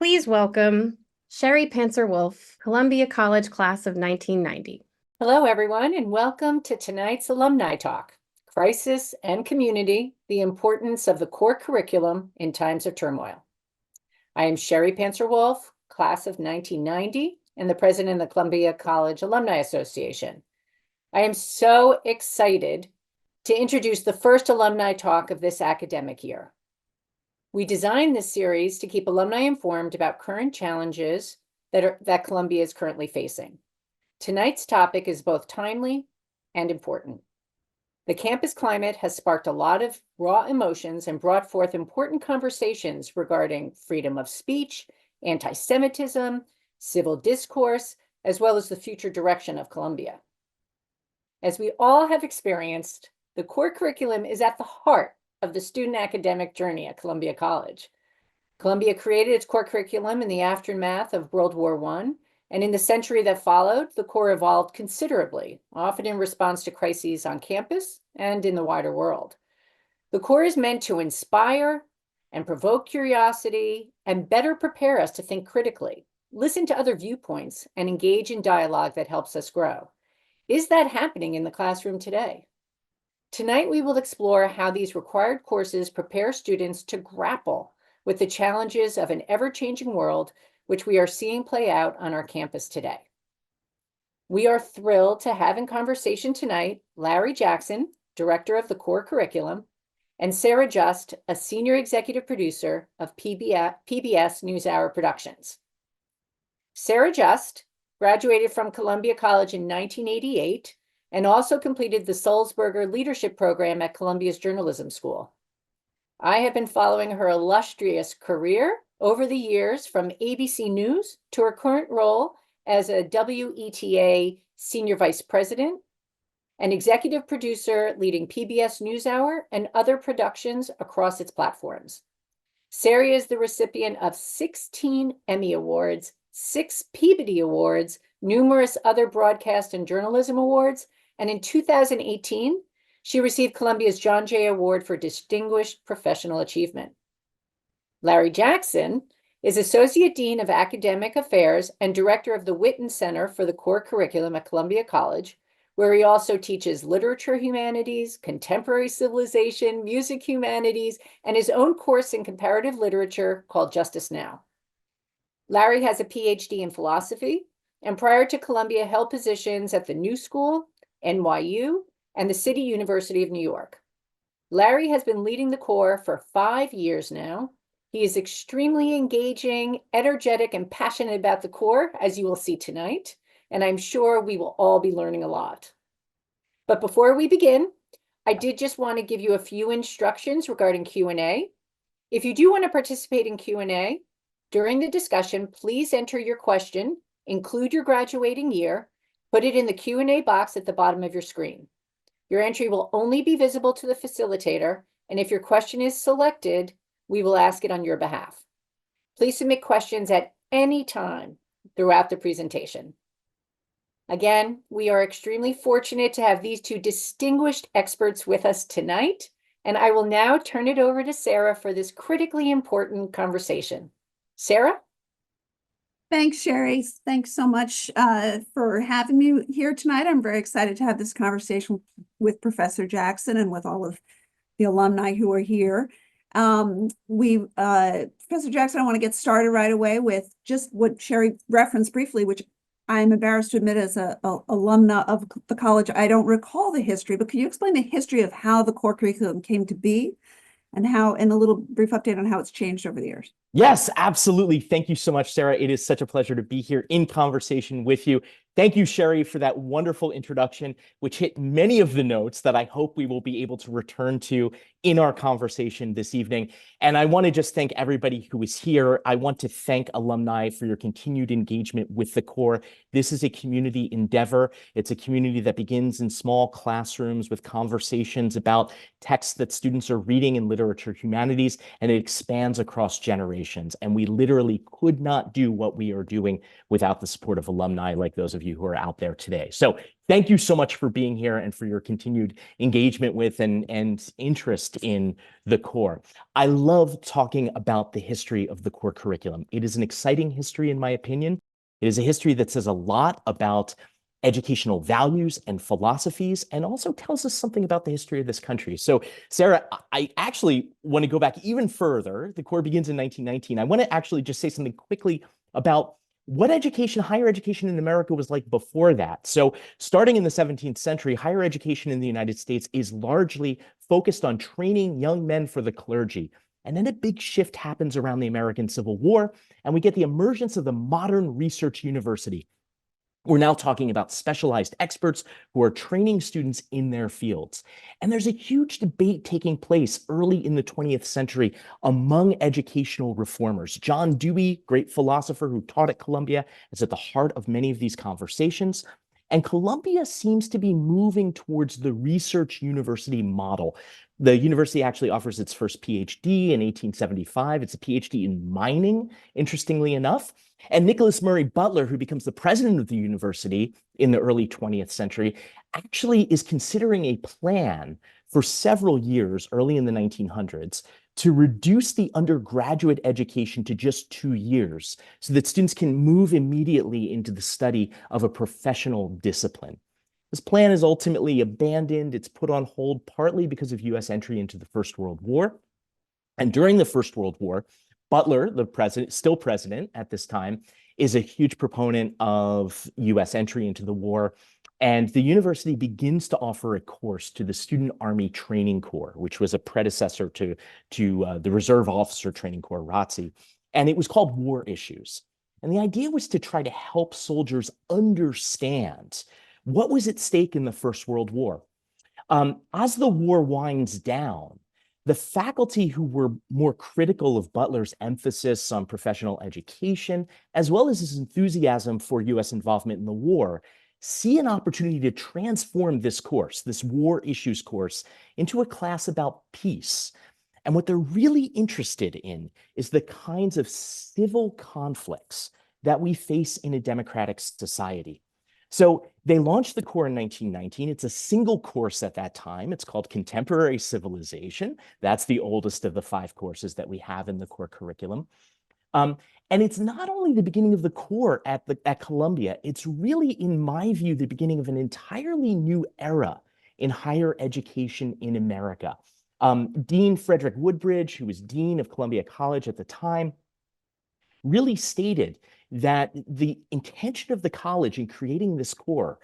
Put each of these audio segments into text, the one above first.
Please welcome Sherry Panzer-Wolf, Columbia College class of 1990. Hello, everyone, and welcome to tonight's Alumni Talk, Crisis and Community, the Importance of the Core Curriculum in Times of Turmoil. I am Sherry Panzer-Wolf, class of 1990, and the president of the Columbia College Alumni Association. I am so excited to introduce the first Alumni Talk of this academic year. We designed this series to keep alumni informed about current challenges that Columbia is currently facing. Tonight's topic is both timely and important. The campus climate has sparked a lot of raw emotions and brought forth important conversations regarding freedom of speech, anti-Semitism, civil discourse, as well as the future direction of Columbia. As we all have experienced, the core curriculum is at the heart of the student academic journey at Columbia College. Columbia created its core curriculum in the aftermath of World War I, and in the century that followed, the core evolved considerably, often in response to crises on campus and in the wider world. The core is meant to inspire and provoke curiosity and better prepare us to think critically, listen to other viewpoints, and engage in dialogue that helps us grow. Is that happening in the classroom today? Tonight, we will explore how these required courses prepare students to grapple with the challenges of an ever-changing world, which we are seeing play out on our campus today. We are thrilled to have in conversation tonight Larry Jackson, director of the core curriculum, and Sara Just, a senior executive producer of PBS NewsHour Productions. Sara Just graduated from Columbia College in 1988 and also completed the Sulzberger Leadership Program at Columbia's Journalism School. I have been following her illustrious career over the years from ABC News to her current role as a WETA Senior Vice President and Executive Producer leading PBS NewsHour and other productions across its platforms. Sara is the recipient of 16 Emmy Awards, 6 Peabody Awards, numerous other broadcast and journalism awards, and in 2018, she received Columbia's John Jay Award for Distinguished Professional Achievement. Larry Jackson is Associate Dean of Academic Affairs and Director of the Witten Center for the Core Curriculum at Columbia College, where he also teaches literature humanities, contemporary civilization, music humanities, and his own course in comparative literature called Justice Now. Larry has a PhD in philosophy, and prior to Columbia held positions at the New School, NYU, and the City University of New York. Larry has been leading the core for 5 years now. He is extremely engaging, energetic, and passionate about the core, as you will see tonight, and I'm sure we will all be learning a lot. But before we begin, I did just want to give you a few instructions regarding Q&A. If you do want to participate in Q&A, during the discussion, please enter your question, include your graduating year, put it in the Q&A box at the bottom of your screen. Your entry will only be visible to the facilitator, and if your question is selected, we will ask it on your behalf. Please submit questions at any time throughout the presentation. Again, we are extremely fortunate to have these two distinguished experts with us tonight, and I will now turn it over to Sara for this critically important conversation. Sara? Thanks, Sherry. Thanks so much for having me here tonight. I'm very excited to have this conversation with Professor Jackson and with all of the alumni who are here. Professor Jackson, I want to get started right away with just what Sherry referenced briefly, which I'm embarrassed to admit as a alumna of the college. I don't recall the history, but can you explain the history of how the core curriculum came to be and a little brief update on how it's changed over the years? Yes, absolutely. Thank you so much, Sara. It is such a pleasure to be here in conversation with you. Thank you, Sherry, for that wonderful introduction, which hit many of the notes that I hope we will be able to return to in our conversation this evening. And I want to just thank everybody who is here. I want to thank alumni for your continued engagement with the core. This is a community endeavor. It's a community that begins in small classrooms with conversations about texts that students are reading in literature humanities, and it expands across generations. And we literally could not do what we are doing without the support of alumni like those of you who are out there today. So Thank you so much for being here and for your continued engagement with and interest in the core. I love talking about the history of the core curriculum. It is an exciting history, in my opinion. It is a history that says a lot about educational values and philosophies, and also tells us something about the history of this country. So, Sarah, I actually want to go back even further. The core begins in 1919. I want to actually just say something quickly about what education, higher education in America was like before that. So starting in the 17th century, higher education in the United States is largely focused on training young men for the clergy. And then a big shift happens around the American Civil War, and we get the emergence of the modern research university. We're now talking about specialized experts who are training students in their fields. And there's a huge debate taking place early in the 20th century among educational reformers. John Dewey, great philosopher who taught at Columbia, is at the heart of many of these conversations. And Columbia seems to be moving towards the research university model. The university actually offers its first PhD in 1875. It's a PhD in mining, interestingly enough. And Nicholas Murray Butler, who becomes the president of the university in the early 20th century, actually is considering a plan for several years, early in the 1900s, to reduce the undergraduate education to just 2 years so that students can move immediately into the study of a professional discipline. This plan is ultimately abandoned. It's put on hold partly because of US entry into the First World War. And during the First World War, Butler, the president, still president at this time, is a huge proponent of US entry into the war. And the university begins to offer a course to the Student Army Training Corps, which was a predecessor to the Reserve Officer Training Corps, ROTC. And it was called War Issues. And the idea was to try to help soldiers understand what was at stake in the First World War. As the war winds down, the faculty who were more critical of Butler's emphasis on professional education, as well as his enthusiasm for US involvement in the war, see an opportunity to transform this course, this war issues course, into a class about peace. And what they're really interested in is the kinds of civil conflicts that we face in a democratic society. So they launched the core in 1919. It's a single course at that time. It's called Contemporary Civilization. That's the oldest of the 5 courses that we have in the core curriculum. And it's not only the beginning of the core at Columbia, it's really, in my view, the beginning of an entirely new era in higher education in America. Dean Frederick Woodbridge, who was dean of Columbia College at the time, really stated that the intention of the college in creating this course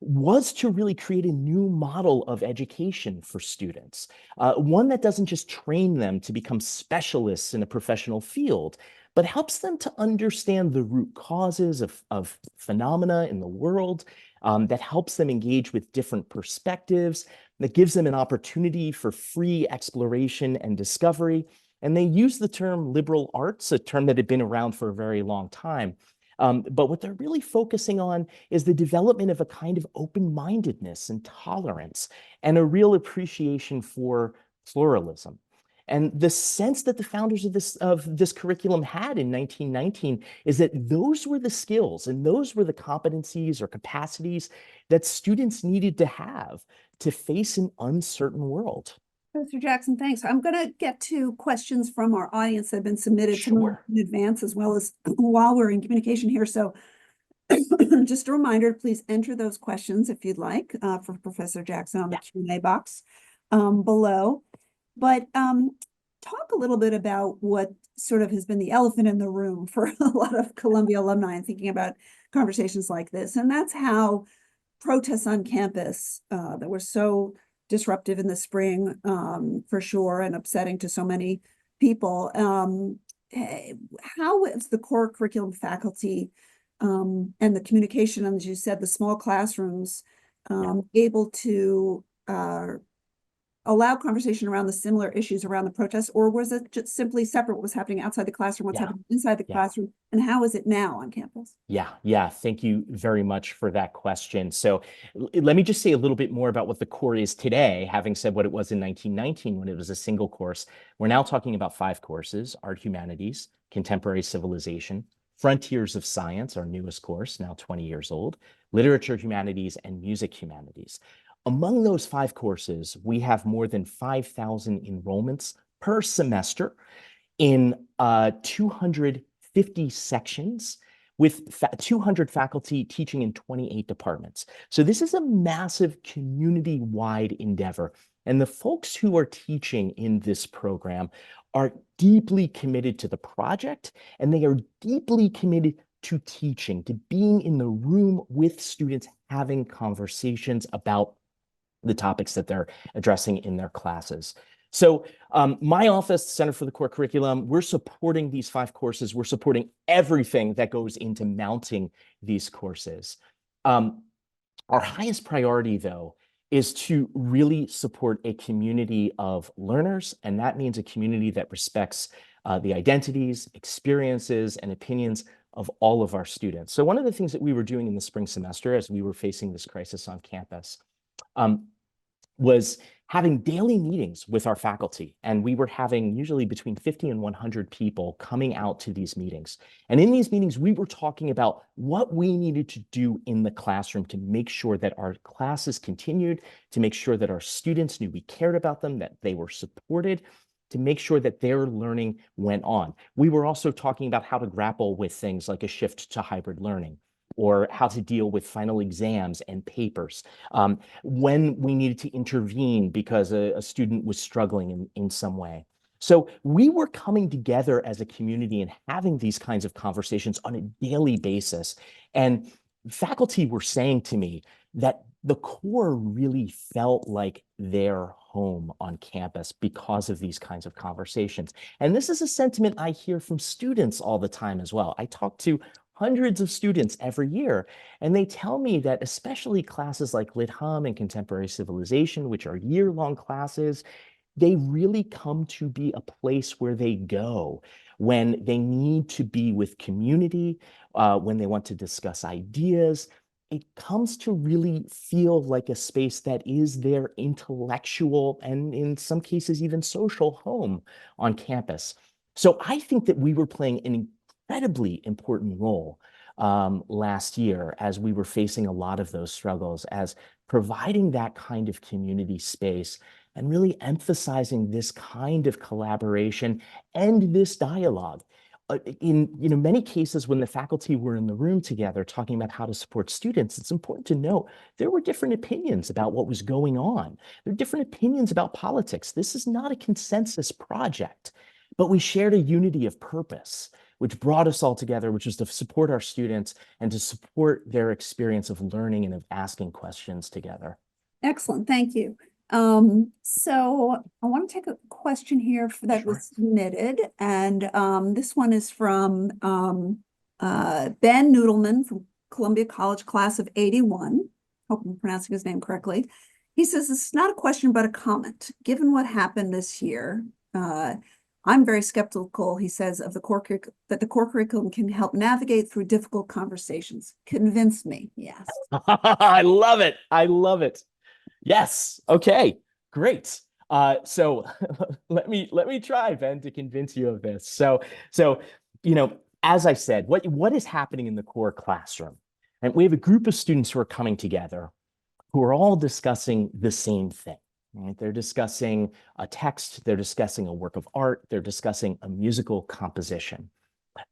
was to really create a new model of education for students, one that doesn't just train them to become specialists in a professional field, but helps them to understand the root causes of phenomena in the world, that helps them engage with different perspectives, that gives them an opportunity for free exploration and discovery. And they use the term liberal arts, a term that had been around for a very long time. But what they're really focusing on is the development of a kind of open-mindedness and tolerance and a real appreciation for pluralism. And the sense that the founders of this curriculum had in 1919 is that those were the skills and those were the competencies or capacities that students needed to have to face an uncertain world. Professor Jackson, thanks. I'm going to get to questions from our audience that have been submitted to me in advance, as well as while we're in communication here. So just a reminder, please enter those questions if you'd like for Professor Jackson on the Q&A box below. But talk a little bit about what sort of has been the elephant in the room for a lot of Columbia alumni and thinking about conversations like this. And that's how protests on campus that were so disruptive in the spring, for sure, and upsetting to so many people. How is the core curriculum faculty and the communication, and as you said, the small classrooms, able to allow conversation around the similar issues around the protests, or was it just simply separate what was happening outside the classroom, what's happening inside the classroom, and how is it now on campus? Yeah. Thank you very much for that question. So let me just say a little bit more about what the core is today, having said what it was in 1919 when it was a single course. We're now talking about 5 courses: art, humanities, contemporary civilization, Frontiers of Science, our newest course, now 20 years old, Literature Humanities, and Music Humanities. Among those 5 courses, we have more than 5,000 enrollments per semester in 250 sections with 200 faculty teaching in 28 departments. So this is a massive community-wide endeavor. And the folks who are teaching in this program are deeply committed to the project, and they are deeply committed to teaching, to being in the room with students, having conversations about the topics that they're addressing in their classes. So my office, Center for the Core Curriculum, we're supporting these 5 courses. We're supporting everything that goes into mounting these courses. Our highest priority, though, is to really support a community of learners, and that means a community that respects the identities, experiences, and opinions of all of our students. So one of the things that we were doing in the spring semester as we were facing this crisis on campus was having daily meetings with our faculty. And we were having usually between 50 and 100 people coming out to these meetings. And in these meetings, we were talking about what we needed to do in the classroom to make sure that our classes continued, to make sure that our students knew we cared about them, that they were supported, to make sure that their learning went on. We were also talking about how to grapple with things like a shift to hybrid learning, or how to deal with final exams and papers, when we needed to intervene because a student was struggling in some way. So we were coming together as a community and having these kinds of conversations on a daily basis. And faculty were saying to me that the core really felt like their home on campus because of these kinds of conversations. And this is a sentiment I hear from students all the time as well. I talk to hundreds of students every year, and they tell me that especially classes like Lit Hum and Contemporary Civilization, which are year-long classes, they really come to be a place where they go when they need to be with community, when they want to discuss ideas. It comes to really feel like a space that is their intellectual and in some cases even social home on campus. So I think that we were playing an incredibly important role last year as we were facing a lot of those struggles, as providing that kind of community space and really emphasizing this kind of collaboration and this dialogue. In many cases, when the faculty were in the room together talking about how to support students, it's important to note there were different opinions about what was going on. There are different opinions about politics. This is not a consensus project, but we shared a unity of purpose, which brought us all together, which was to support our students and to support their experience of learning and of asking questions together. Excellent, thank you. So I want to take a question here that Sure. was submitted, and this one is from Ben Noodleman from Columbia College, class of '81. Hope I'm pronouncing his name correctly. He says, "This is not a question, but a comment. Given what happened this year, I'm very skeptical," he says, "of the that the core curriculum can help navigate through difficult conversations. Convince me," he asks. I love it. I love it. Yes. Okay. Great. So let me try, Ben, to convince you of this. So as I said, what is happening in the core classroom? And we have a group of students who are coming together who are all discussing the same thing. Right? They're discussing a text, they're discussing a work of art, they're discussing a musical composition.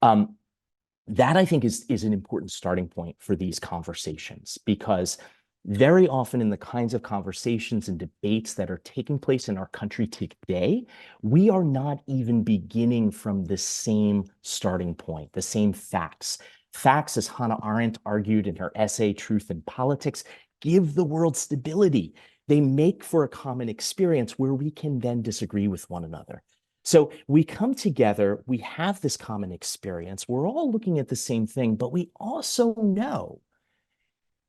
That I think is an important starting point for these conversations, because very often in the kinds of conversations and debates that are taking place in our country today, we are not even beginning from the same starting point, the same facts. Facts, as Hannah Arendt argued in her essay, Truth and Politics, give the world stability. They make for a common experience where we can then disagree with one another. So we come together, we have this common experience, we're all looking at the same thing, but we also know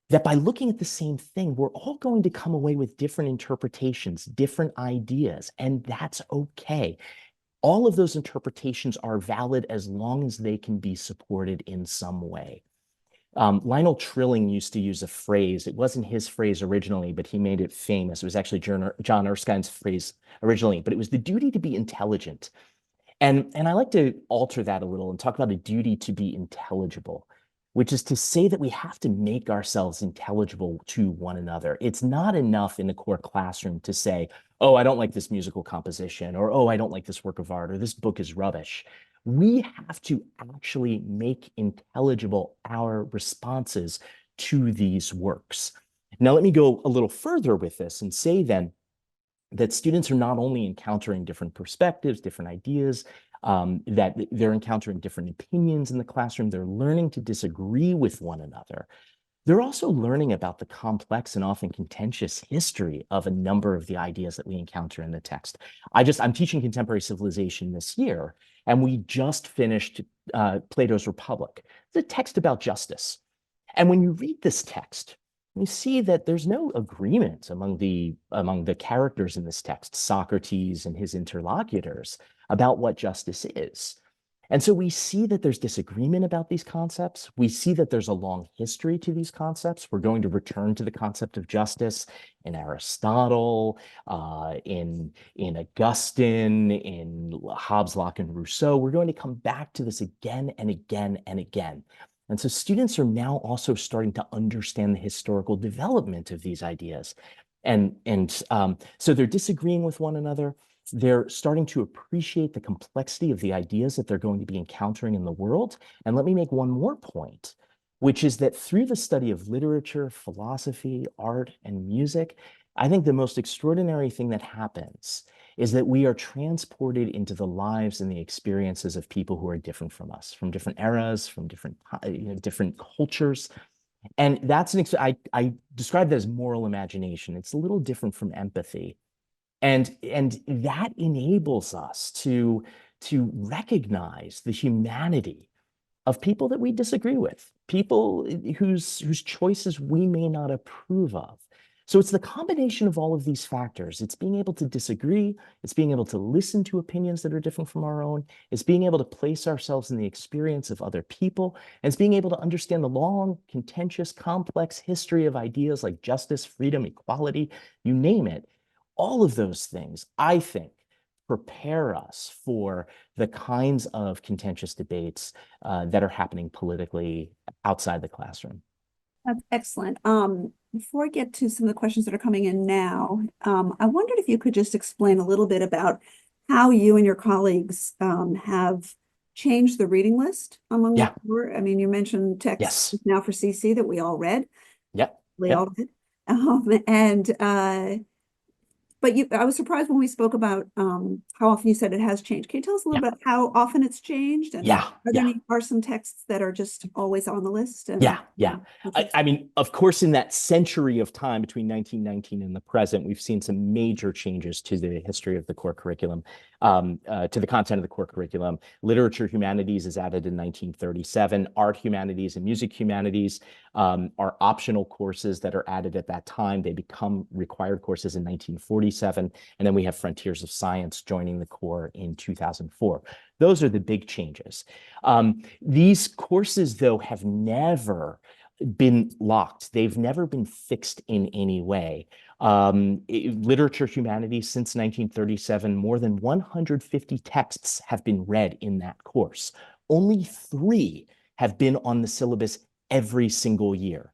that by looking at the same thing, we're all going to come away with different interpretations, different ideas, and that's okay. All of those interpretations are valid as long as they can be supported in some way. Lionel Trilling used to use a phrase. It wasn't his phrase originally, but he made it famous. It was actually John Erskine's phrase originally, but it was the duty to be intelligent. And I like to alter that a little and talk about a duty to be intelligible, which is to say that we have to make ourselves intelligible to one another. It's not enough in the core classroom to say, oh, I don't like this musical composition, or oh, I don't like this work of art, or this book is rubbish. We have to actually make intelligible our responses to these works. Now, let me go a little further with this and say then that students are not only encountering different perspectives, different ideas, that they're encountering different opinions in the classroom. They're learning to disagree with one another. They're also learning about the complex and often contentious history of a number of the ideas that we encounter in the text. I'm teaching contemporary civilization this year, and we just finished Plato's Republic. It's a text about justice. And when you read this text, you see that there's no agreement among the characters in this text, Socrates and his interlocutors, about what justice is. And so we see that there's disagreement about these concepts. We see that there's a long history to these concepts. We're going to return to the concept of justice in Aristotle, in Augustine, in Hobbes, Locke, and Rousseau. We're going to come back to this again and again and again. And so students are now also starting to understand the historical development of these ideas. So they're disagreeing with one another. They're starting to appreciate the complexity of the ideas that they're going to be encountering in the world. And let me make one more point, which is that through the study of literature, philosophy, art, and music, I think the most extraordinary thing that happens is that we are transported into the lives and the experiences of people who are different from us, from different eras, from different cultures. And that's I describe that as moral imagination. It's a little different from empathy. And that enables us to recognize the humanity of people that we disagree with, people whose choices we may not approve of. So it's the combination of all of these factors. It's being able to disagree. It's being able to listen to opinions that are different from our own. It's being able to place ourselves in the experience of other people. And it's being able to understand the long, contentious, complex history of ideas like justice, freedom, equality, you name it. All of those things, I think, prepare us for the kinds of contentious debates that are happening politically outside the classroom. That's excellent. Before I get to some of the questions that are coming in now, I wondered if you could just explain a little bit about how you and your colleagues have changed the reading list among the core. I mean, you mentioned texts now for CC that we all read. We all read. But I was surprised when we spoke about how often you said it has changed. Can you tell us a little bit how often it's changed? And are some texts that are just always on the list? And, I mean, of course, in that century of time between 1919 and the present, we've seen some major changes to the history of the core curriculum, to the content of the core curriculum. Literature humanities is added in 1937. Art humanities and music humanities are optional courses that are added at that time. They become required courses in 1947. And then we have Frontiers of Science joining the core in 2004. Those are the big changes. These courses, though, have never been locked. They've never been fixed in any way. Literature humanities since 1937, more than 150 texts have been read in that course. Only 3 have been on the syllabus every single year: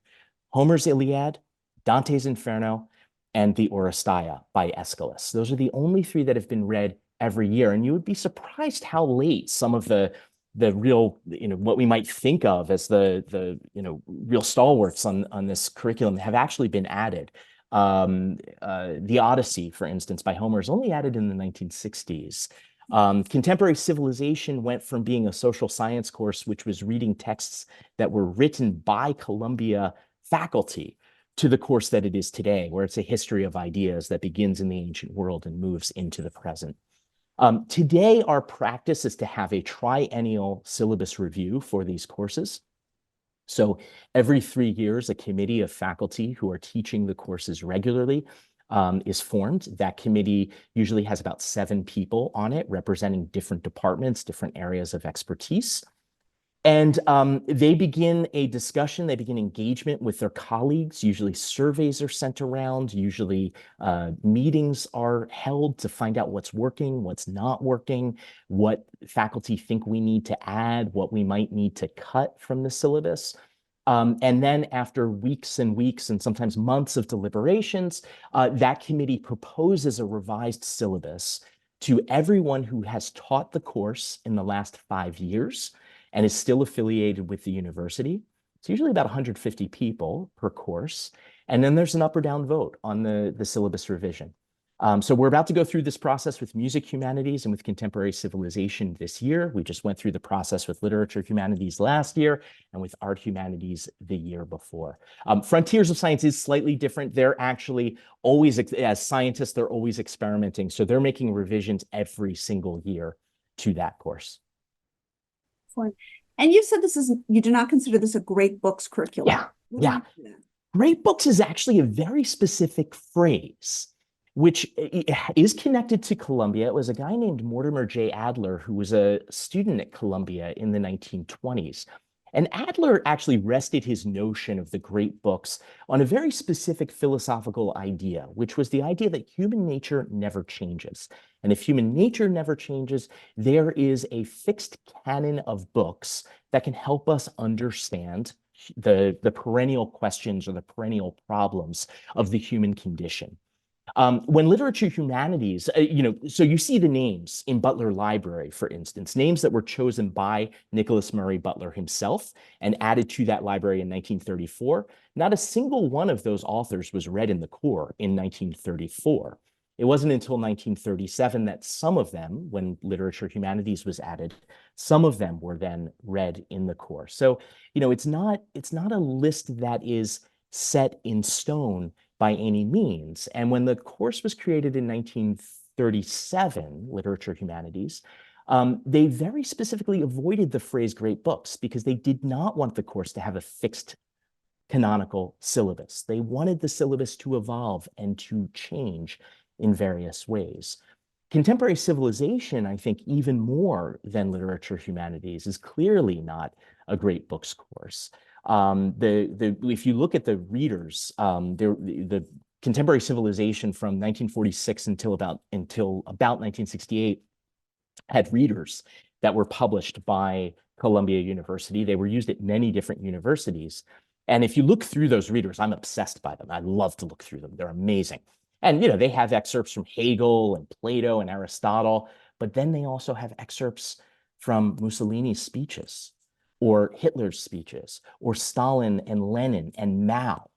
Homer's Iliad, Dante's Inferno, and the Oresteia by Aeschylus. Those are the only 3 that have been read every year. And you would be surprised how late some of the real, what we might think of as the real stalwarts on this curriculum have actually been added. The Odyssey, for instance, by Homer is only added in the 1960s. Contemporary civilization went from being a social science course, which was reading texts that were written by Columbia faculty, to the course that it is today, where it's a history of ideas that begins in the ancient world and moves into the present. Today, our practice is to have a triennial syllabus review for these courses. So every 3 years, a committee of faculty who are teaching the courses regularly is formed. That committee usually has about 7 people on it, representing different departments, different areas of expertise. And they begin a discussion, they begin engagement with their colleagues. Usually surveys are sent around, usually meetings are held to find out what's working, what's not working, what faculty think we need to add, what we might need to cut from the syllabus. And then after weeks and weeks and sometimes months of deliberations, that committee proposes a revised syllabus to everyone who has taught the course in the last 5 years and is still affiliated with the university. It's usually about 150 people per course. And then there's an up or down vote on the syllabus revision. So we're about to go through this process with music humanities and with contemporary civilization this year. We just went through the process with literature humanities last year and with art humanities the year before. Frontiers of Science is slightly different. They're actually always, as scientists, they're always experimenting. So they're making revisions every single year to that course. Excellent. And you said you do not consider this a great books curriculum. Yeah, yeah. Great books is actually a very specific phrase, which is connected to Columbia. It was a guy named Mortimer J. Adler, who was a student at Columbia in the 1920s. And Adler actually rested his notion of the great books on a very specific philosophical idea, which was the idea that human nature never changes. And if human nature never changes, there is a fixed canon of books that can help us understand the perennial questions or the perennial problems of the human condition. When literature humanities, so you see the names in Butler Library, for instance, names that were chosen by Nicholas Murray Butler himself and added to that library in 1934. Not a single one of those authors was read in the core in 1934. It wasn't until 1937 that some of them, when literature humanities was added, some of them were then read in the core. So, it's not a list that is set in stone by any means. And when the course was created in 1937, literature humanities, they very specifically avoided the phrase great books because they did not want the course to have a fixed canonical syllabus. They wanted the syllabus to evolve and to change in various ways. Contemporary civilization, I think, even more than literature humanities, is clearly not a great books course. If you look at the readers, the contemporary civilization from 1946 until about 1968 had readers that were published by Columbia University. They were used at many different universities. And if you look through those readers, I'm obsessed by them. I love to look through them. They're amazing. And, they have excerpts from Hegel and Plato and Aristotle, but then they also have excerpts from Mussolini's speeches or Hitler's speeches or Stalin and Lenin and Mao.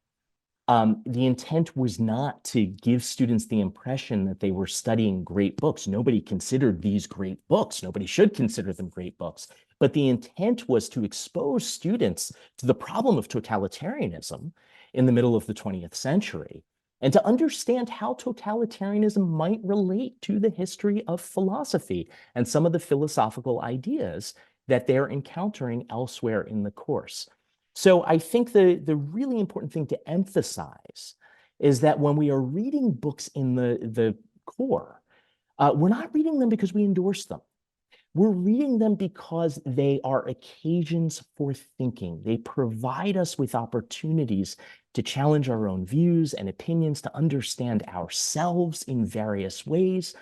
The intent was not to give students the impression that they were studying great books. Nobody considered these great books. Nobody should consider them great books. But the intent was to expose students to the problem of totalitarianism in the middle of the 20th century and to understand how totalitarianism might relate to the history of philosophy and some of the philosophical ideas that they're encountering elsewhere in the course. So I think the really important thing to emphasize is that when we are reading books in the core, we're not reading them because we endorse them. We're reading them because they are occasions for thinking. They provide us with opportunities to challenge our own views and opinions, to understand ourselves in various ways.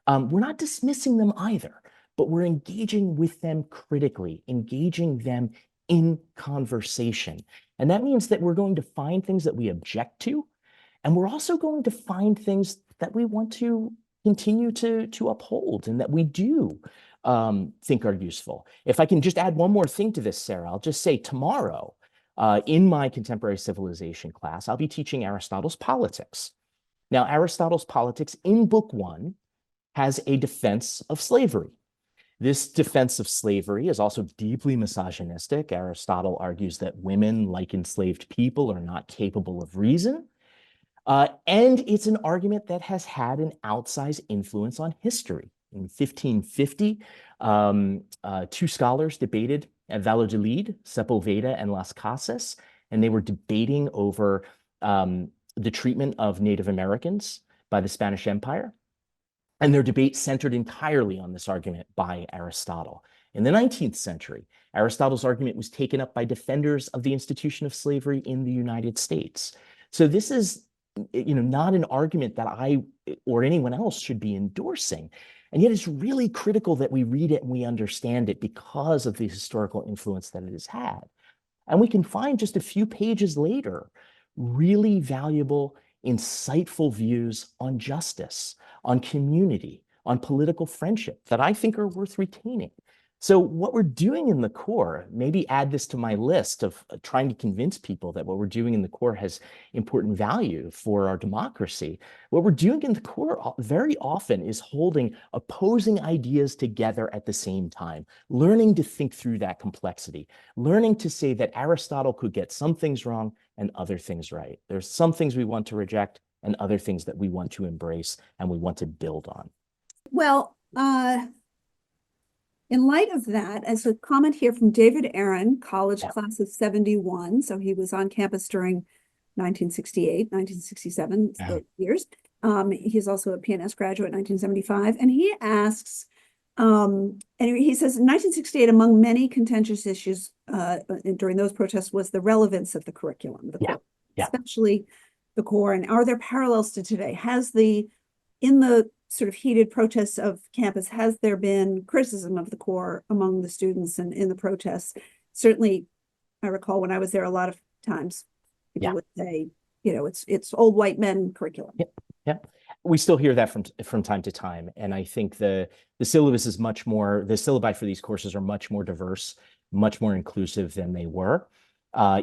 We're not dismissing them either, but we're engaging with them critically, engaging them in conversation. And that means that we're going to find things that we object to, and we're also going to find things that we want to continue to uphold and that we do think are useful. If I can just add one more thing to this, Sarah, I'll just say tomorrow in my contemporary civilization class, I'll be teaching Aristotle's Politics. Now, Aristotle's Politics in book 1 has a defense of slavery. This defense of slavery is also deeply misogynistic. Aristotle argues that women, like enslaved people, are not capable of reason. And it's an argument that has had an outsized influence on history. In 1550, two scholars debated at Valladolid, Sepulveda and Las Casas, and they were debating over the treatment of Native Americans by the Spanish Empire. And their debate centered entirely on this argument by Aristotle. In the 19th century, Aristotle's argument was taken up by defenders of the institution of slavery in the United States. So this is, not an argument that I or anyone else should be endorsing. And yet it's really critical that we read it and we understand it because of the historical influence that it has had. And we can find just a few pages later really valuable, insightful views on justice, on community, on political friendship that I think are worth retaining. So what we're doing in the core, maybe add this to my list of trying to convince people that what we're doing in the core has important value for our democracy. What we're doing in the core very often is holding opposing ideas together at the same time, learning to think through that complexity, learning to say that Aristotle could get some things wrong and other things right. There's some things we want to reject and other things that we want to embrace and we want to build on. Well, in light of that, as a comment here from David Aaron, college class of 71, so he was on campus during 1968, 1967 years. He's also a PNS graduate, 1975, and he asks, and he says, in 1968, among many contentious issues during those protests was the relevance of the curriculum, the core, especially the core, and are there parallels to today? In the sort of heated protests of campus, has there been criticism of the core among the students and in the protests? Certainly, I recall when I was there, a lot of times people would say, it's old white men curriculum. Yeah. We still hear that from time to time. And I think the syllabus is much more, the syllabi for these courses are much more diverse, much more inclusive than they were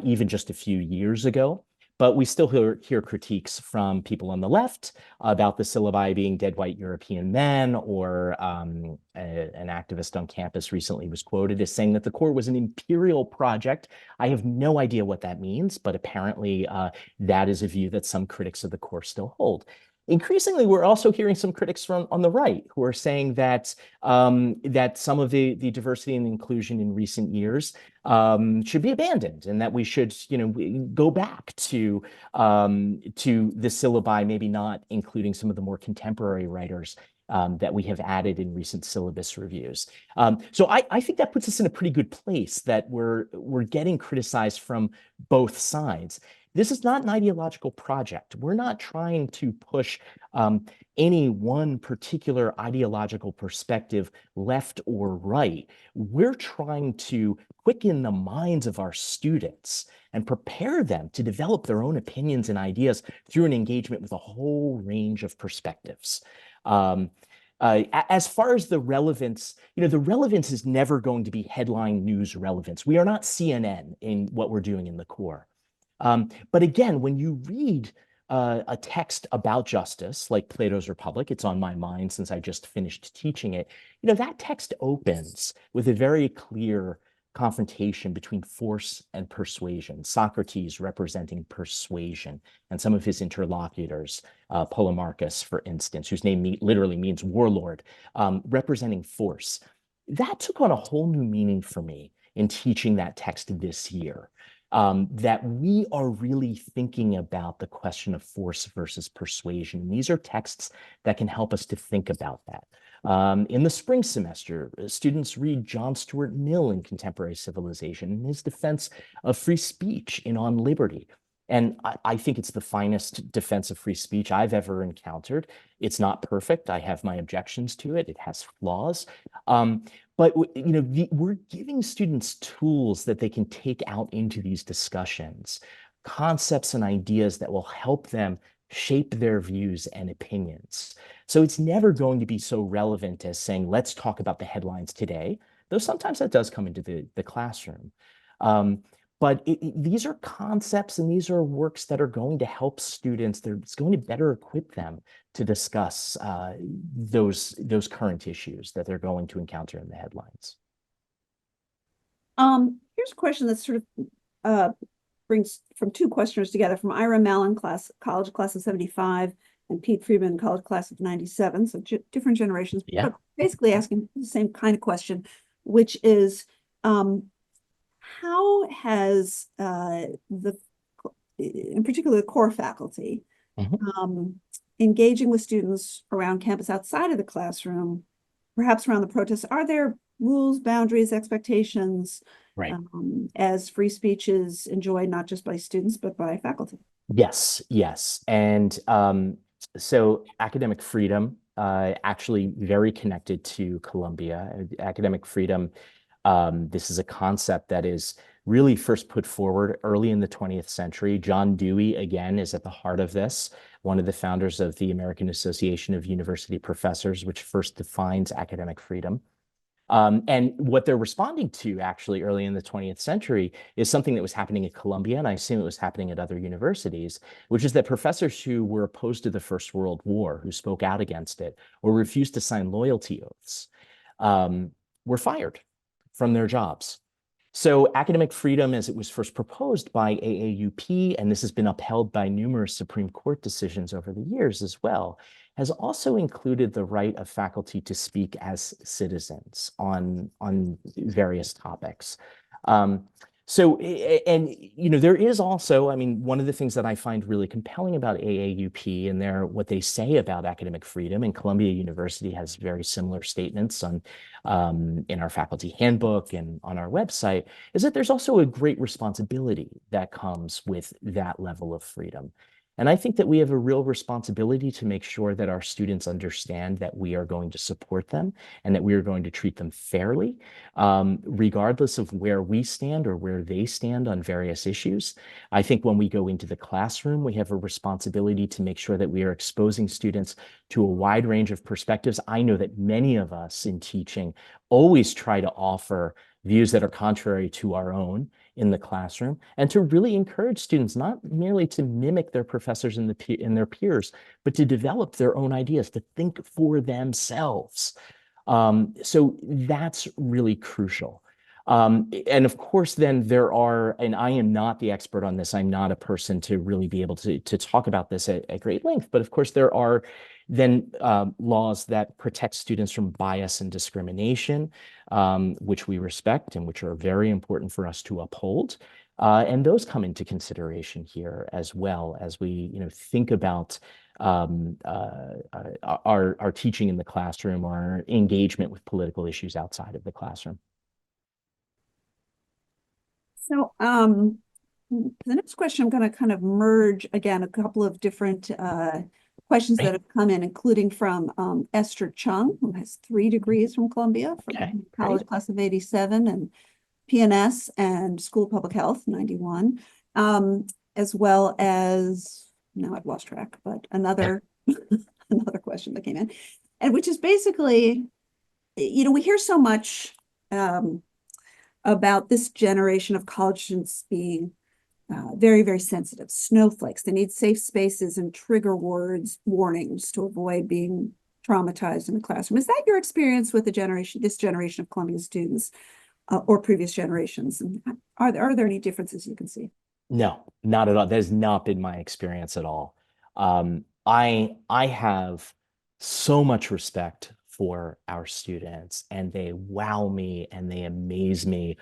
even just a few years ago. But we still hear critiques from people on the left about the syllabi being dead white European men, or an activist on campus recently was quoted as saying that the core was an imperial project. I have no idea what that means, but apparently that is a view that some critics of the core still hold. Increasingly, we're also hearing some critics on the right who are saying that that some of the diversity and inclusion in recent years should be abandoned, and that we should, go back to the syllabi, maybe not including some of the more contemporary writers that we have added in recent syllabus reviews. So I think that puts us in a pretty good place, that we're getting criticized from both sides. This is not an ideological project. We're not trying to push any one particular ideological perspective left or right. We're trying to quicken the minds of our students and prepare them to develop their own opinions and ideas through an engagement with a whole range of perspectives. As far as the relevance, the relevance is never going to be headline news relevance. We are not CNN in what we're doing in the core. But again, when you read a text about justice, like Plato's Republic, it's on my mind since I just finished teaching it, that text opens with a very clear confrontation between force and persuasion. Socrates representing persuasion, and some of his interlocutors, Polemarchus, for instance, whose name literally means warlord, representing force. That took on a whole new meaning for me in teaching that text this year. That we are really thinking about the question of force versus persuasion. And these are texts that can help us to think about that. In the spring semester, students read John Stuart Mill in Contemporary Civilization and his defense of free speech in On Liberty. And I think it's the finest defense of free speech I've ever encountered. It's not perfect. I have my objections to it. It has flaws. But we're giving students tools that they can take out into these discussions, concepts and ideas that will help them shape their views and opinions. So it's never going to be so relevant as saying, let's talk about the headlines today, though sometimes that does come into the classroom. But these are concepts and these are works that are going to help students. It's going to better equip them to discuss those current issues that they're going to encounter in the headlines. Here's a question that sort of brings from two questioners together, from Ira Mallon, college class of 75, and Pete Friedman, college class of 97, so different generations, but basically asking the same kind of question, which is, how has in particular the core faculty engaging with students around campus outside of the classroom, perhaps around the protests, are there rules, boundaries, expectations, Right. as free speech is enjoyed not just by students, but by faculty? Yes, yes. And so academic freedom, actually very connected to Columbia. Academic freedom, this is a concept that is really first put forward early in the 20th century. John Dewey, again, is at the heart of this, one of the founders of the American Association of University Professors, which first defines academic freedom. And what they're responding to actually early in the 20th century is something that was happening at Columbia, and I assume it was happening at other universities, which is that professors who were opposed to the First World War, who spoke out against it, or refused to sign loyalty oaths, were fired from their jobs. So academic freedom, as it was first proposed by AAUP, and this has been upheld by numerous Supreme Court decisions over the years as well, has also included the right of faculty to speak as citizens on various topics. There is also, I mean, one of the things that I find really compelling about AAUP and what they say about academic freedom, and Columbia University has very similar statements in our faculty handbook and on our website, is that there's also a great responsibility that comes with that level of freedom. And I think that we have a real responsibility to make sure that our students understand that we are going to support them and that we are going to treat them fairly, regardless of where we stand or where they stand on various issues. I think when we go into the classroom, we have a responsibility to make sure that we are exposing students to a wide range of perspectives. I know that many of us in teaching always try to offer views that are contrary to our own in the classroom, and to really encourage students not merely to mimic their professors and their peers, but to develop their own ideas, to think for themselves. So that's really crucial. And of course, then there are, and I am not the expert on this, I'm not a person to really be able to talk about this at great length, but of course there are then laws that protect students from bias and discrimination, which we respect and which are very important for us to uphold. And those come into consideration here as well as we think about our teaching in the classroom or our engagement with political issues outside of the classroom. So the next question, I'm going to kind of merge again a couple of different questions that have come in, including from Esther Chung, who has 3 degrees from Columbia, from college class of 87, and PNS and School of Public Health, 91, as well as, now I've lost track, but another question that came in, and which is basically, we hear so much about this generation of college students being very, very sensitive, snowflakes. They need safe spaces and trigger warnings to avoid being traumatized in the classroom. Is that your experience with this generation of Columbia students or previous generations? And are there any differences you can see? No, not at all. That has not been my experience at all. I have so much respect for our students, and they wow me and they amaze me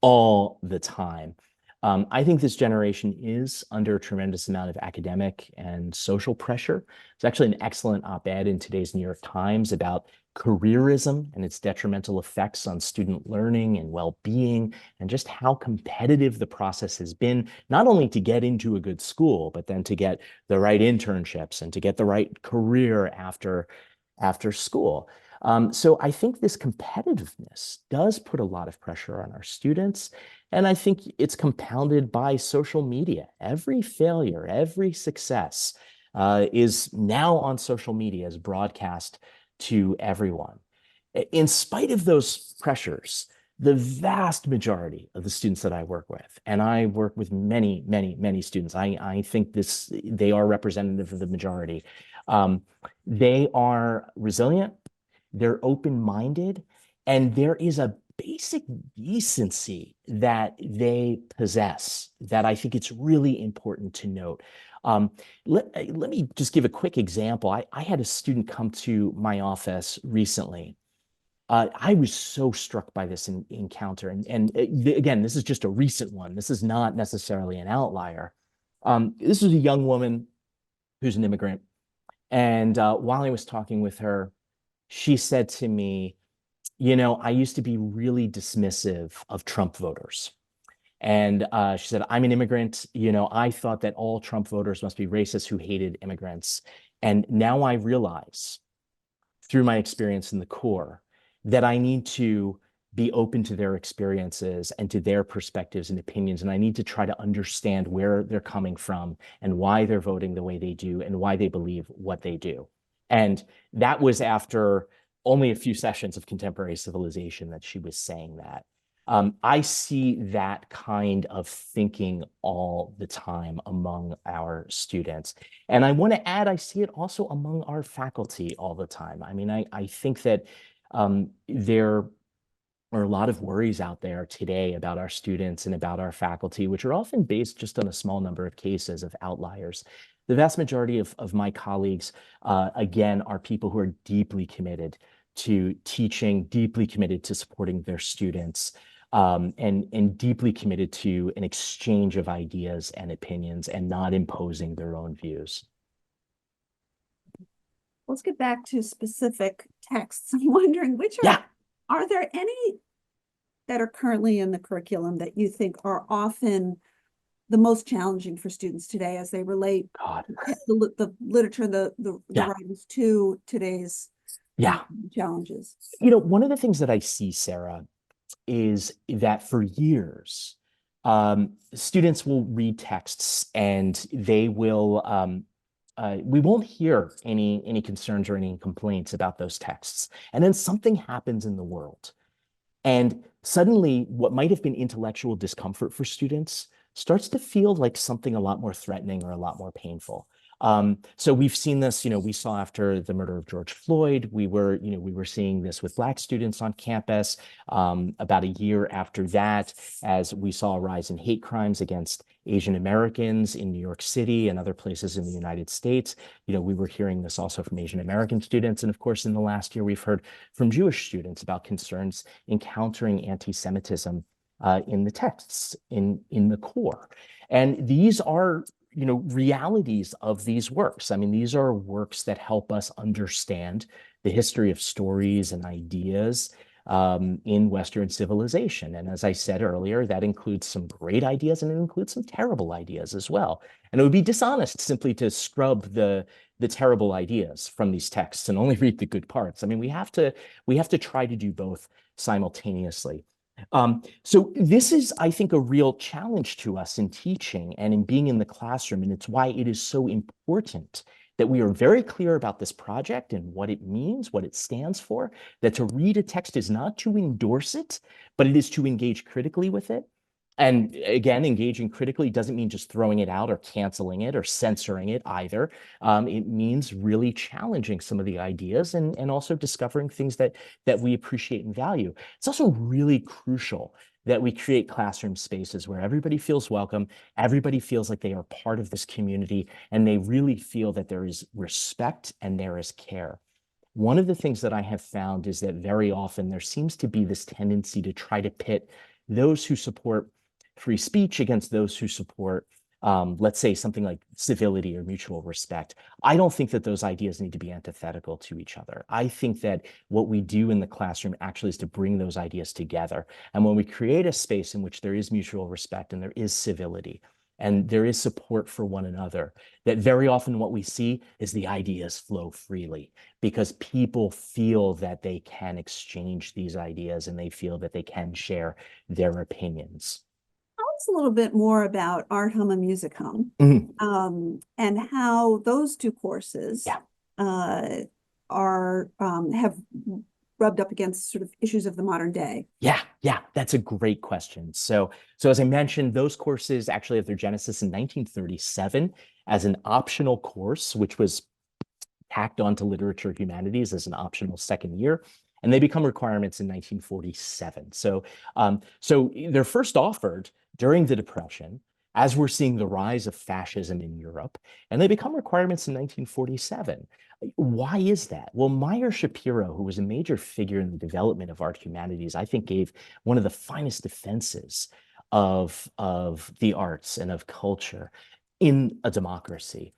all the time. I think this generation is under a tremendous amount of academic and social pressure. It's actually an excellent op-ed in today's New York Times about careerism and its detrimental effects on student learning and well-being, and just how competitive the process has been, not only to get into a good school, but then to get the right internships and to get the right career after school. So I think this competitiveness does put a lot of pressure on our students. And I think it's compounded by social media. Every failure, every success is now on social media, is broadcast to everyone. In spite of those pressures, the vast majority of the students that I work with, and I work with many, many, many students, I think they are representative of the majority. They are resilient, they're open-minded, and there is a basic decency that they possess that I think it's really important to note. Let me just give a quick example. I had a student come to my office recently. I was so struck by this encounter. Again, this is just a recent one. This is not necessarily an outlier. This was a young woman who's an immigrant. And while I was talking with her, she said to me, I used to be really dismissive of Trump voters. And she said, I'm an immigrant. I thought that all Trump voters must be racist who hated immigrants. And now I realize through my experience in the Corps that I need to be open to their experiences and to their perspectives and opinions. And I need to try to understand where they're coming from and why they're voting the way they do and why they believe what they do. And that was after only a few sessions of contemporary civilization that she was saying that. I see that kind of thinking all the time among our students. And I want to add, I see it also among our faculty all the time. I mean, I think that there are a lot of worries out there today about our students and about our faculty, which are often based just on a small number of cases of outliers. The vast majority of my colleagues, again, are people who are deeply committed to teaching, deeply committed to supporting their students, and deeply committed to an exchange of ideas and opinions and not imposing their own views. Let's get back to specific texts. I'm wondering are there any that are currently in the curriculum that you think are often the most challenging for students today as they relate the literature, the writings to today's challenges? One of the things that I see, Sarah, is that for years, students will read texts and they will, we won't hear any concerns or any complaints about those texts. And then something happens in the world. And suddenly what might have been intellectual discomfort for students starts to feel like something a lot more threatening or a lot more painful. So we've seen this, we saw after the murder of George Floyd, we were seeing this with Black students on campus. About a year after that, as we saw a rise in hate crimes against Asian Americans in New York City and other places in the United States, we were hearing this also from Asian American students. And of course, in the last year, we've heard from Jewish students about concerns encountering anti-Semitism in the texts, in the core. And these are realities of these works. I mean, these are works that help us understand the history of stories and ideas in Western civilization. And as I said earlier, that includes some great ideas and it includes some terrible ideas as well. And it would be dishonest simply to scrub the terrible ideas from these texts and only read the good parts. I mean, we have to try to do both simultaneously. So this is, I think, a real challenge to us in teaching and in being in the classroom. And it's why it is so important that we are very clear about this project and what it means, what it stands for, that to read a text is not to endorse it, but it is to engage critically with it. And again, engaging critically doesn't mean just throwing it out or canceling it or censoring it either. It means really challenging some of the ideas and also discovering things that we appreciate and value. It's also really crucial that we create classroom spaces where everybody feels welcome, everybody feels like they are part of this community, and they really feel that there is respect and there is care. One of the things that I have found is that very often there seems to be this tendency to try to pit those who support free speech against those who support, let's say, something like civility or mutual respect. I don't think that those ideas need to be antithetical to each other. I think that what we do in the classroom actually is to bring those ideas together. And when we create a space in which there is mutual respect and there is civility, and there is support for one another, that very often what we see is the ideas flow freely because people feel that they can exchange these ideas and they feel that they can share their opinions. Tell us a little bit more about Art Hum and Music Hum, and how those two courses have rubbed up against sort of issues of the modern day. Yeah, that's a great question. So as I mentioned, those courses actually have their genesis in 1937 as an optional course, which was tacked onto literature humanities as an optional second year. And they become requirements in 1947. So they're first offered during the Depression, as we're seeing the rise of fascism in Europe, and they become requirements in 1947. Why is that? Well, Meyer Shapiro, who was a major figure in the development of art humanities, I think gave one of the finest defenses of the arts and of culture in a democracy.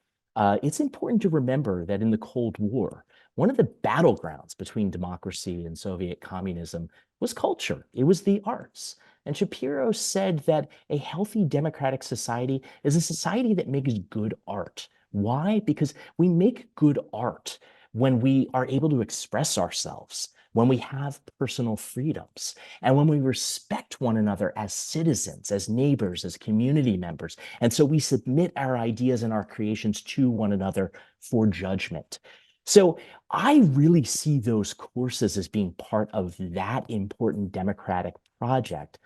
it's important to remember that in the Cold War, one of the battlegrounds between democracy and Soviet communism was culture. It was the arts. And Shapiro said that a healthy democratic society is a society that makes good art. Why? Because we make good art when we are able to express ourselves, when we have personal freedoms, and when we respect one another as citizens, as neighbors, as community members. And so we submit our ideas and our creations to one another for judgment. So I really see those courses as being part of that important democratic project.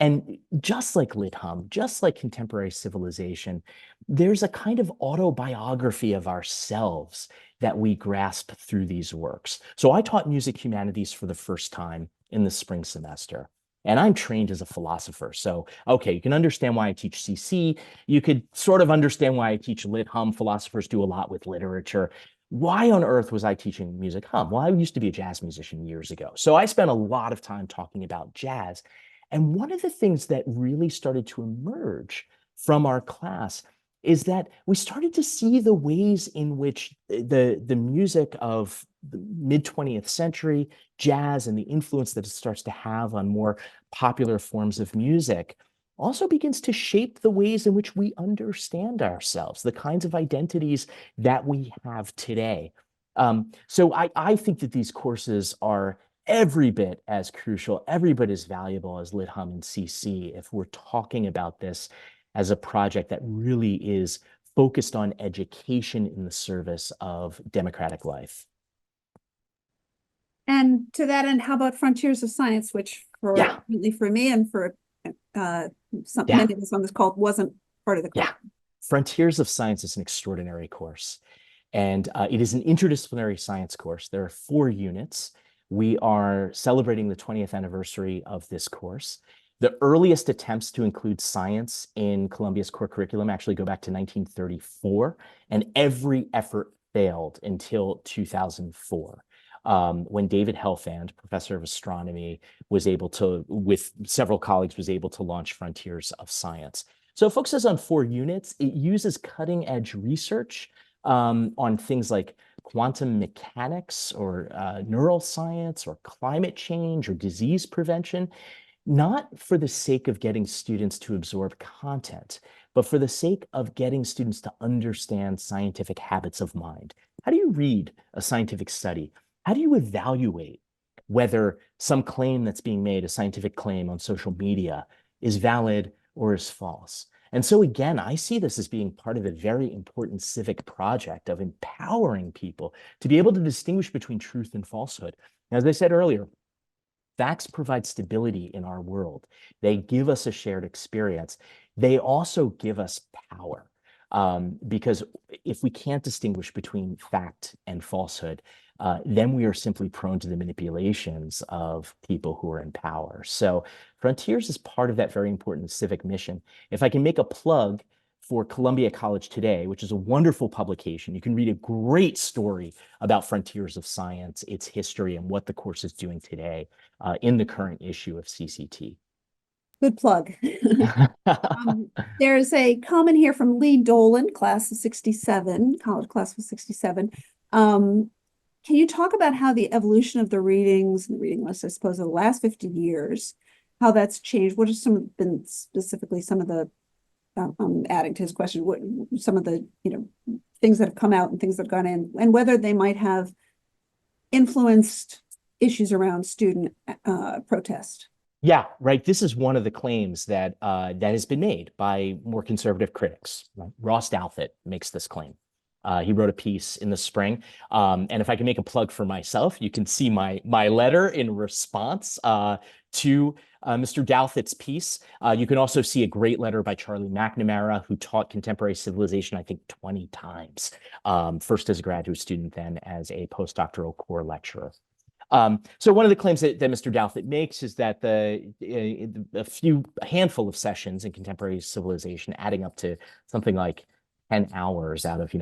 And just like Lit Hum, just like contemporary civilization, there's a kind of autobiography of ourselves that we grasp through these works. So I taught music humanities for the first time in the spring semester. And I'm trained as a philosopher. So, okay, you can understand why I teach CC. You could sort of understand why I teach Lit Hum. Philosophers do a lot with literature. Why on earth was I teaching music hum? Well, I used to be a jazz musician years ago. So I spent a lot of time talking about jazz. And one of the things that really started to emerge from our class is that we started to see the ways in which the music of the mid-20th century, jazz, and the influence that it starts to have on more popular forms of music also begins to shape the ways in which we understand ourselves, the kinds of identities that we have today. So I think that these courses are every bit as crucial, every bit as valuable as Lit Hum and CC if we're talking about this as a project that really is focused on education in the service of democratic life. And to that end, how about Frontiers of Science, which really for me and for many of us on this call wasn't part of the course. Frontiers of Science is an extraordinary course. And it is an interdisciplinary science course. There are 4 units. We are celebrating the 20th anniversary of this course. The earliest attempts to include science in Columbia's core curriculum actually go back to 1934, and every effort failed until 2004. When David Helfand, professor of astronomy, was able to, with several colleagues, was able to launch Frontiers of Science. So it focuses on 4 units. It uses cutting edge research on things like quantum mechanics or neural science or climate change or disease prevention, not for the sake of getting students to absorb content, but for the sake of getting students to understand scientific habits of mind. How do you read a scientific study? How do you evaluate whether some claim that's being made, a scientific claim on social media, is valid or is false? And so again, I see this as being part of a very important civic project of empowering people to be able to distinguish between truth and falsehood. As I said earlier, facts provide stability in our world. They give us a shared experience. They also give us power, because if we can't distinguish between fact and falsehood, then we are simply prone to the manipulations of people who are in power. So Frontiers is part of that very important civic mission. If I can make a plug for Columbia College Today, which is a wonderful publication, you can read a great story about Frontiers of Science, its history, and what the course is doing today in the current issue of CCT. Good plug. There's a comment here from Lee Dolan, class of 67, college class of 67. Can you talk about how the evolution of the readings and the reading list, I suppose, of the last 50 years, how that's changed? What are been specifically some of the, adding to his question, what some of the, things that have come out and things that have gone in, and whether they might have influenced issues around student protest? Yeah, right. This is one of the claims that that has been made by more conservative critics. Right? Ross Douthat makes this claim. He wrote a piece in the spring. And if I can make a plug for myself, you can see my letter in response to Mr. Douthat's piece. You can also see a great letter by Charlie McNamara, who taught contemporary civilization, I think, 20 times, first as a graduate student, then as a postdoctoral core lecturer. So one of the claims that Mr. Douthat makes is that a handful of sessions in contemporary civilization, adding up to something like 10 hours out of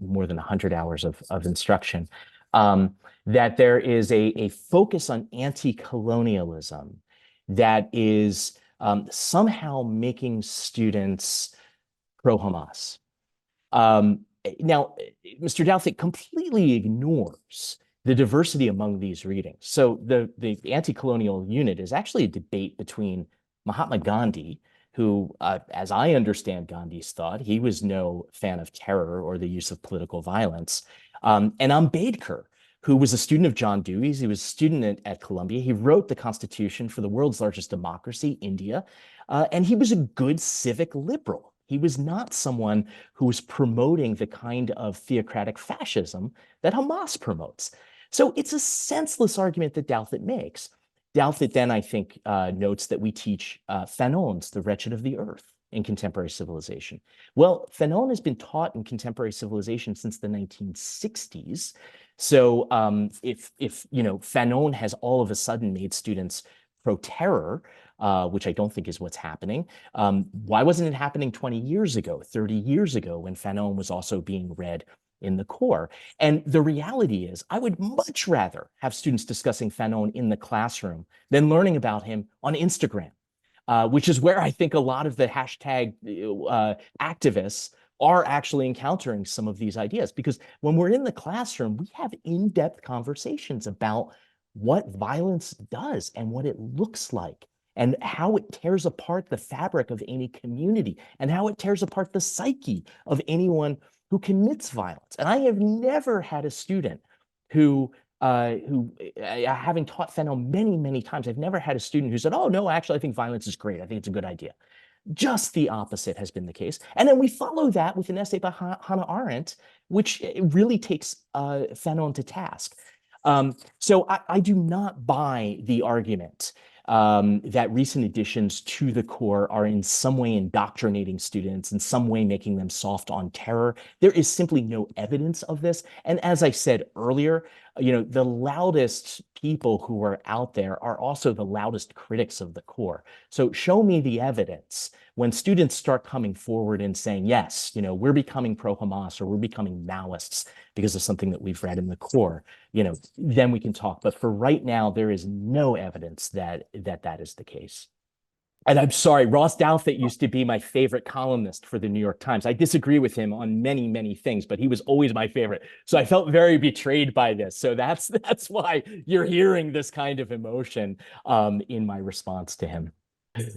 more than 100 hours of instruction, that there is a focus on anti-colonialism that is somehow making students pro-Hamas. Now, Mr. Douthit completely ignores the diversity among these readings. So the anti-colonial unit is actually a debate between Mahatma Gandhi, who, as I understand Gandhi's thought, he was no fan of terror or the use of political violence, and Ambedkar, who was a student of John Dewey's. He was a student at Columbia. He wrote the Constitution for the world's largest democracy, India, and he was a good civic liberal. He was not someone who was promoting the kind of theocratic fascism that Hamas promotes. So it's a senseless argument that Douthit makes. Douthit then, I think, notes that we teach Fanon's The Wretched of the Earth in contemporary civilization. Well, Fanon has been taught in contemporary civilization since the 1960s. So if Fanon has all of a sudden made students pro-terror, which I don't think is what's happening, why wasn't it happening 20 years ago, 30 years ago, when Fanon was also being read in the core? And the reality is, I would much rather have students discussing Fanon in the classroom than learning about him on Instagram, which is where I think a lot of the hashtag activists are actually encountering some of these ideas. Because when we're in the classroom, we have in-depth conversations about what violence does and what it looks like, and how it tears apart the fabric of any community, and how it tears apart the psyche of anyone who commits violence. And I have never had a student who having taught Fanon many, many times, I've never had a student who said, oh, no, actually, I think violence is great. I think it's a good idea. Just the opposite has been the case. And then we follow that with an essay by Hannah Arendt, which really takes Fanon to task. So I do not buy the argument that recent additions to the core are in some way indoctrinating students, in some way making them soft on terror. There is simply no evidence of this. And as I said earlier, the loudest people who are out there are also the loudest critics of the core. So show me the evidence when students start coming forward and saying, yes, we're becoming pro-Hamas or we're becoming Maoists because of something that we've read in the core, then we can talk. But for right now, there is no evidence that is the case. And I'm sorry, Ross Douthat used to be my favorite columnist for the New York Times. I disagree with him on many, many things, but he was always my favorite. So I felt very betrayed by this. So that's why you're hearing this kind of emotion in my response to him.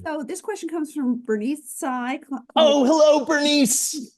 So this question comes from Bernice Tsai. Oh, hello, Bernice.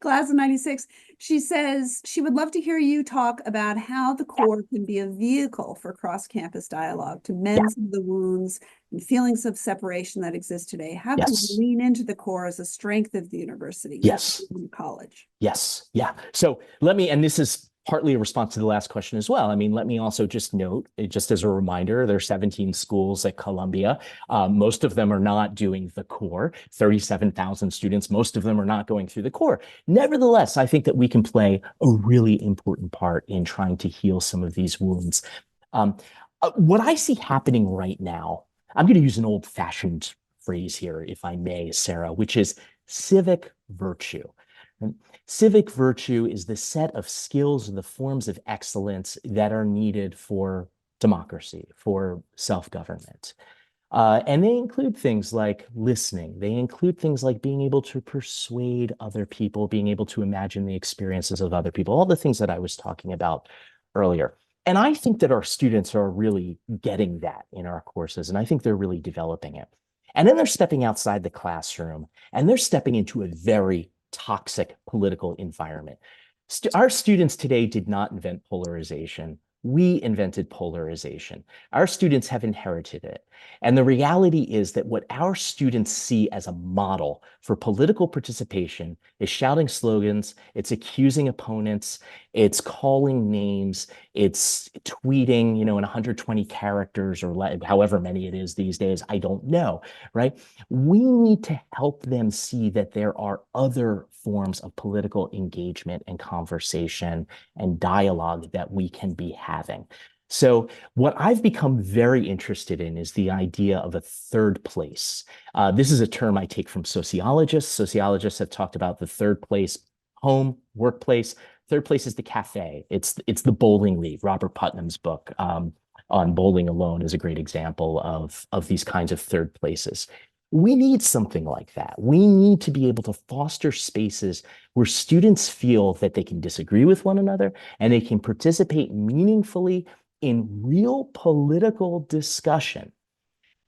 Class of 96. She says she would love to hear you talk about how the core can be a vehicle for cross-campus dialogue to mend some of the wounds and feelings of separation that exist today. How can we lean into the core as a strength of the university? Yes. In college. Yes. Yeah. So and this is partly a response to the last question as well. I mean, let me also just note, just as a reminder, there are 17 schools at Columbia. Most of them are not doing the core, 37,000 students. Most of them are not going through the core. Nevertheless, I think that we can play a really important part in trying to heal some of these wounds. What I see happening right now, I'm going to use an old-fashioned phrase here, if I may, Sarah, which is civic virtue. And civic virtue is the set of skills and the forms of excellence that are needed for democracy, for self-government. And they include things like listening. They include things like being able to persuade other people, being able to imagine the experiences of other people, all the things that I was talking about earlier. And I think that our students are really getting that in our courses, and I think they're really developing it. And then they're stepping outside the classroom, and they're stepping into a very toxic political environment. Our students today did not invent polarization. We invented polarization. Our students have inherited it. And the reality is that what our students see as a model for political participation is shouting slogans, it's accusing opponents, it's calling names, it's tweeting, in 120 characters or however many it is these days, I don't know, right? We need to help them see that there are other forms of political engagement and conversation and dialogue that we can be having. So what I've become very interested in is the idea of a third place. This is a term I take from sociologists. Sociologists have talked about the third place, home, workplace. Third place is the cafe. It's the bowling league. Robert Putnam's book on bowling alone is a great example of these kinds of third places. We need something like that. We need to be able to foster spaces where students feel that they can disagree with one another and they can participate meaningfully in real political discussion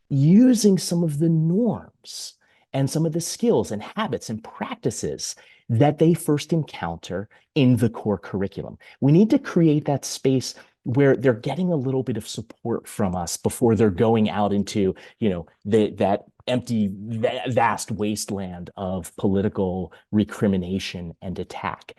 using some of the norms and some of the skills and habits and practices that they first encounter in the core curriculum. We need to create that space where they're getting a little bit of support from us before they're going out into, that empty, vast wasteland of political recrimination and attack.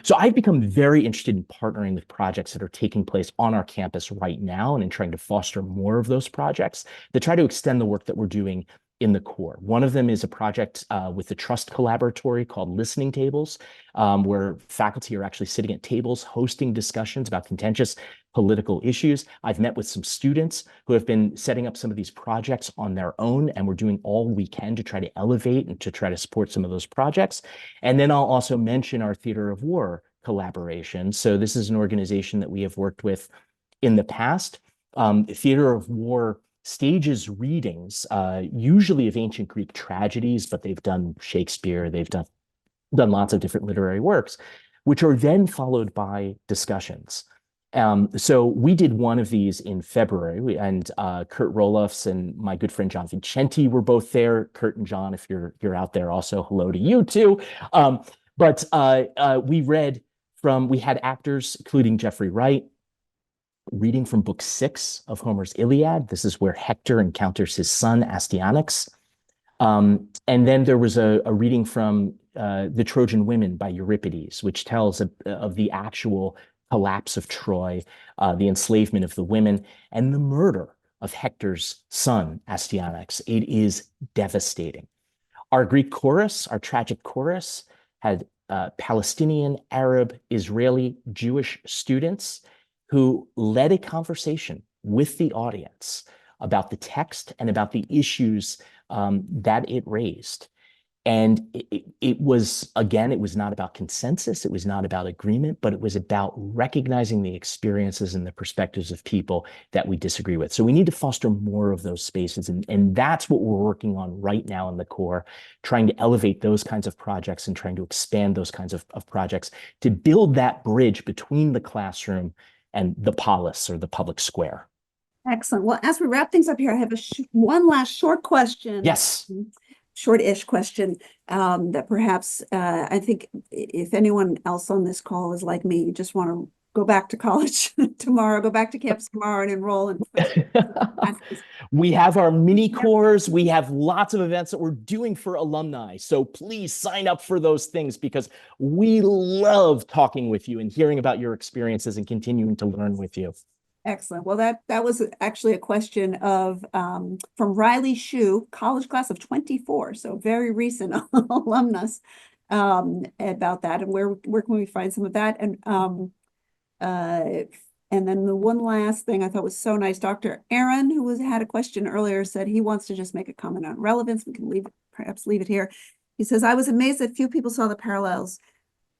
So I've become very interested in partnering with projects that are taking place on our campus right now and in trying to foster more of those projects that try to extend the work that we're doing in the core. One of them is a project with the Trust Collaboratory called Listening Tables, where faculty are actually sitting at tables hosting discussions about contentious political issues. I've met with some students who have been setting up some of these projects on their own, and we're doing all we can to try to elevate and to try to support some of those projects. And then I'll also mention our Theater of War collaboration. So this is an organization that we have worked with in the past. Theater of War stages readings, usually of ancient Greek tragedies, but they've done Shakespeare, they've done lots of different literary works, which are then followed by discussions. So we did one of these in February, and Kurt Roloffs and my good friend John Vincenti were both there. Kurt and John, if you're out there, also hello to you too. But we had actors, including Jeffrey Wright, reading from book 6 of Homer's Iliad. This is where Hector encounters his son Astyanax. And then there was a reading from The Trojan Women by Euripides, which tells of the actual collapse of Troy, the enslavement of the women, and the murder of Hector's son Astyanax. It is devastating. Our Greek chorus, our tragic chorus, had Palestinian, Arab, Israeli, Jewish students who led a conversation with the audience about the text and about the issues that it raised. And it was, again, it was not about consensus, it was not about agreement, but it was about recognizing the experiences and the perspectives of people that we disagree with. So we need to foster more of those spaces. And that's what we're working on right now in the core, trying to elevate those kinds of projects and trying to expand those kinds of projects to build that bridge between the classroom and the polis or the public square. Excellent. Well, as we wrap things up here, I have one last short question. Yes. Short-ish question that perhaps I think if anyone else on this call is like me, you just want to go back to college tomorrow, go back to campus tomorrow and enroll in. We have our mini cores. We have lots of events that we're doing for alumni. So please sign up for those things because we love talking with you and hearing about your experiences and continuing to learn with you. Excellent. Well, that was actually a question of from Riley Shue, college class of 24, so very recent alumnus about that, and where can we find some of that? And then the one last thing I thought was so nice, Dr. Aaron, who had a question earlier, said he wants to just make a comment on relevance. We can perhaps leave it here. He says, I was amazed that few people saw the parallels,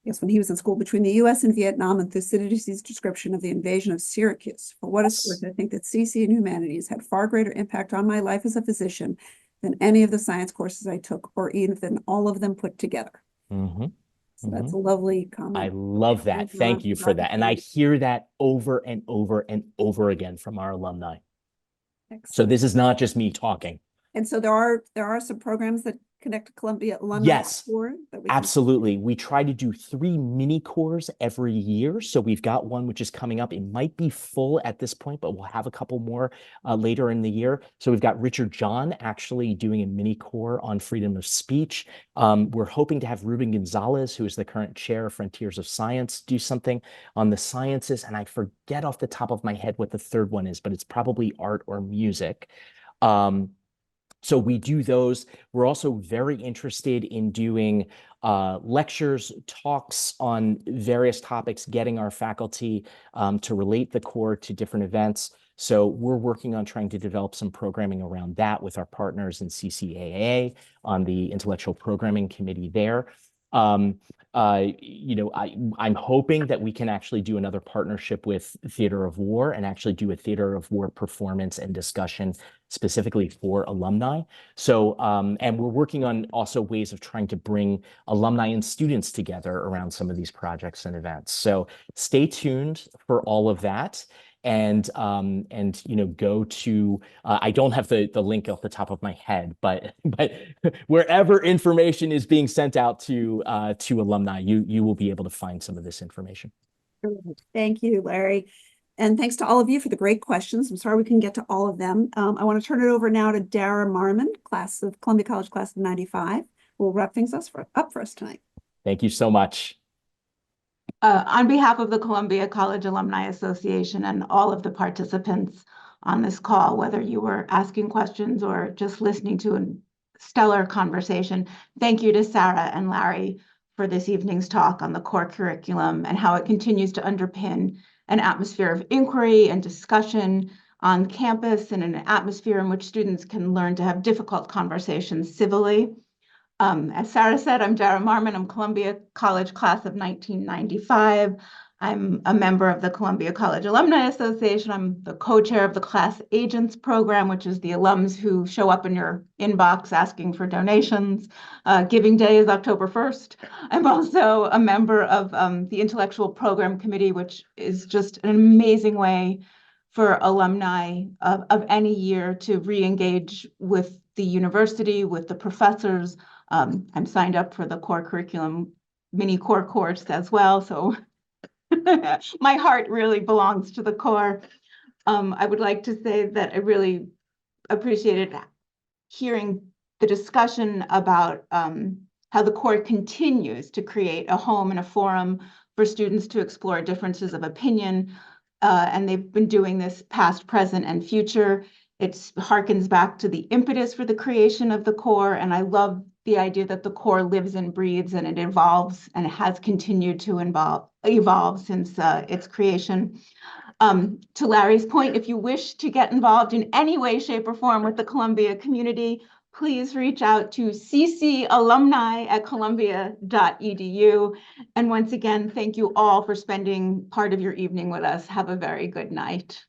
yes, when he was in school, between the U.S. and Vietnam and Thucydides' description of the invasion of Syracuse. For what it's worth, I think that CC and humanities had far greater impact on my life as a physician than any of the science courses I took, or even all of them put together. Mm-hmm. So that's a lovely comment. I love that. Thank you for that. And I hear that over and over and over again from our alumni. Excellent. So this is not just me talking. And so there are some programs that connect to Columbia alumni. Yes, absolutely. We try to do 3 mini cores every year. So we've got one which is coming up. It might be full at this point, but we'll have a couple more later in the year. So we've got Richard John actually doing a mini core on freedom of speech. We're hoping to have Ruben Gonzalez, who is the current chair of Frontiers of Science, do something on the sciences. And I forget off the top of my head what the third one is, but it's probably art or music. So we do those. We're also very interested in doing lectures, talks on various topics, getting our faculty to relate the core to different events. So we're working on trying to develop some programming around that with our partners in CCAA on the intellectual programming committee there. I'm hoping that we can actually do another partnership with Theater of War and actually do a Theater of War performance and discussion specifically for alumni. So, and we're working on also ways of trying to bring alumni and students together around some of these projects and events. So stay tuned for all of that. And go to I don't have the link off the top of my head, but wherever information is being sent out to alumni, you will be able to find some of this information. Thank you, Larry. And thanks to all of you for the great questions. I'm sorry we couldn't get to all of them. I want to turn it over now to Dara Marmon, Columbia College class of 95, who will wrap things up for us tonight. Thank you so much. On behalf of the Columbia College Alumni Association and all of the participants on this call, whether you were asking questions or just listening to a stellar conversation, thank you to Sara and Larry for this evening's talk on the core curriculum and how it continues to underpin an atmosphere of inquiry and discussion on campus and an atmosphere in which students can learn to have difficult conversations civilly. As Sara said, I'm Dara Marmon. I'm Columbia College class of 1995. I'm a member of the Columbia College Alumni Association. I'm the co-chair of the Class Agents Program, which is the alums who show up in your inbox asking for donations. Giving Day is October 1st. I'm also a member of the Intellectual Program Committee, which is just an amazing way for alumni of any year to re-engage with the university, with the professors. I'm signed up for the core curriculum mini core course as well. So my heart really belongs to the core. I would like to say that I really appreciated hearing the discussion about how the core continues to create a home and a forum for students to explore differences of opinion. And they've been doing this past, present, and future. It harkens back to the impetus for the creation of the core. And I love the idea that the core lives and breathes and it evolves and it has continued to evolve since its creation. To Larry's point, if you wish to get involved in any way, shape, or form with the Columbia community, please reach out to ccalumni@columbia.edu. And once again, thank you all for spending part of your evening with us. Have a very good night.